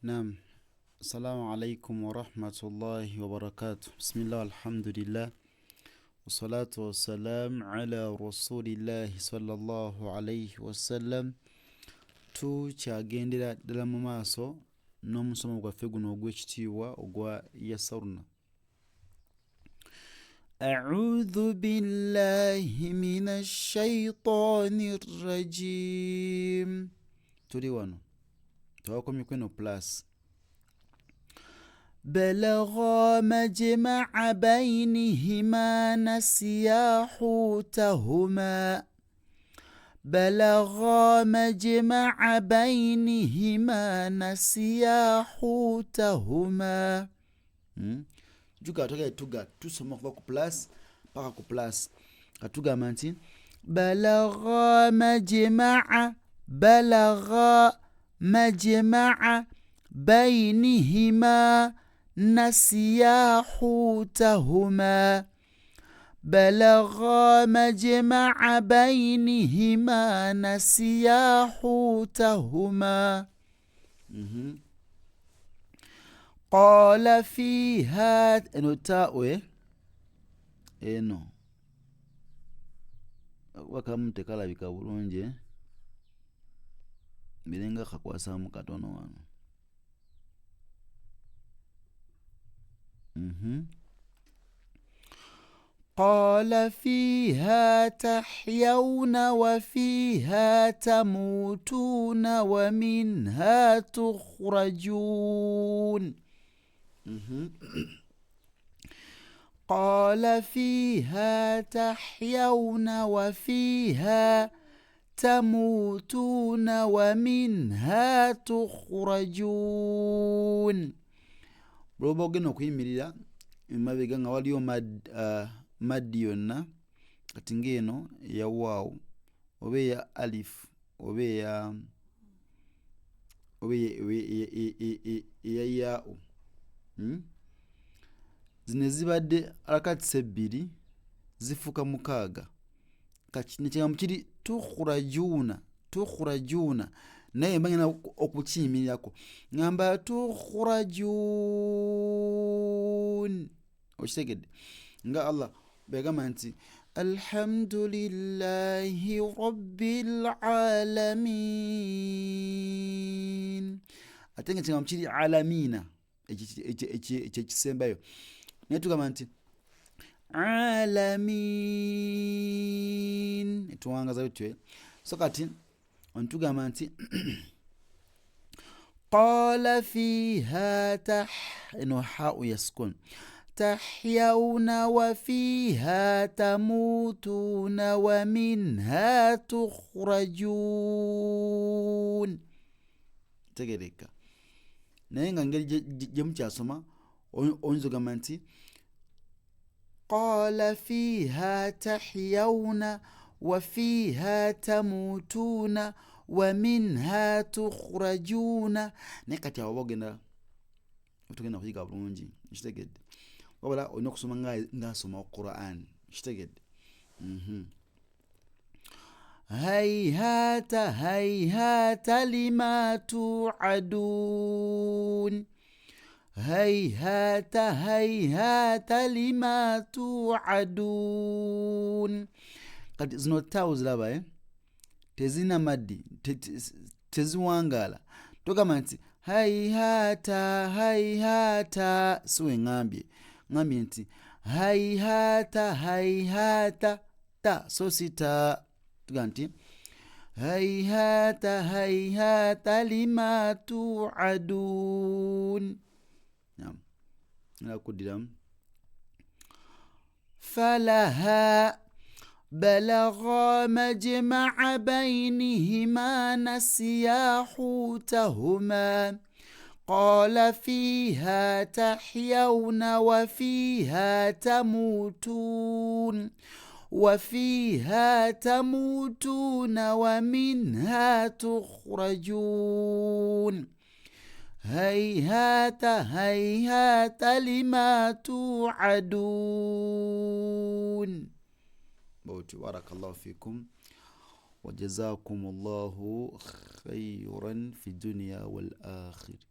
نعم. السلام عليكم ورحمة الله وبركاته. بسم الله والحمد لله والصلاة والسلام على رسول الله صلى الله عليه وسلم. tukyagendera ddala mu maaso n'omusomo gwaffe guno ogw'ekitiibwa ogwa yasarna. أعوذ بالله من الشيطان الرجيم. tuli wano twakomye kweno plus بلغا مجمع بينهما نسيا حوتهما. بلغا مجمع بينهما نسيا حوتهما. juga tuga tusoma kuva ku plus paka ku plus katugamba nti بلغا مجمع بينهما نسيا حوتهما. بلغا مجمع بينهما نسيا حوتهما. قال فيها eno tawe eno wakamu tekalabika bulungi birenga kakwasamu katono wano. قال فيها تحيون وفيها تموتون ومنها تخرجون. قال فيها تحيون وفيها تموتون ومنها تخرجون. bw'oba ogenda okuyimirira emabega nga waliyo maddi yonna kati ng'eno eya waawu oba eya alif oba eya yaa'u zino zibadde alakati ebbiri zifuuka mukaaga. kati nekigambo kiri tukhurajuuna naye mba ngenda okukiyimirirako ngamba tukhurajuun. okitegedde nga Allah begamba nti alhamdulillahi rabbil alamin. ate nga ekigambo kiri alamiina ekyekisembayo naye tugamba nti alamin tuwangaza bityo. so kati ontugamba nti qala fiha eno hau yaskun تحيون وفيها تموتون ومنها تخرجون. tegereka naye nga ngeri gye mukyasoma oyinza ogamba nti قال فيها تحيون وفيها تموتون ومنها تخرجون. naye kati awo bagenda tugenda kuyiga bulungi kitegedde wabula olina okusoma ngaasoma Quran kitegedde. هيهات هيهات لما توعدون. هيهات هيهات لما توعدون. kati zino taawo ziraba tezina maddi teziwangaala togamba nti haihata haihata siwe ngambye nti haihata haihata ta so sita tuga nti haihata haihata lima tuadun. nakudiramu falaha بلغا مجمع بينهما نسيا حوتهما. قال فيها تحيون وفيها تموتون ومنها تخرجون. هيهات هيهات لما توعدون. بارك الله فيكم وجزاكم الله خيرا في الدنيا والآخرة.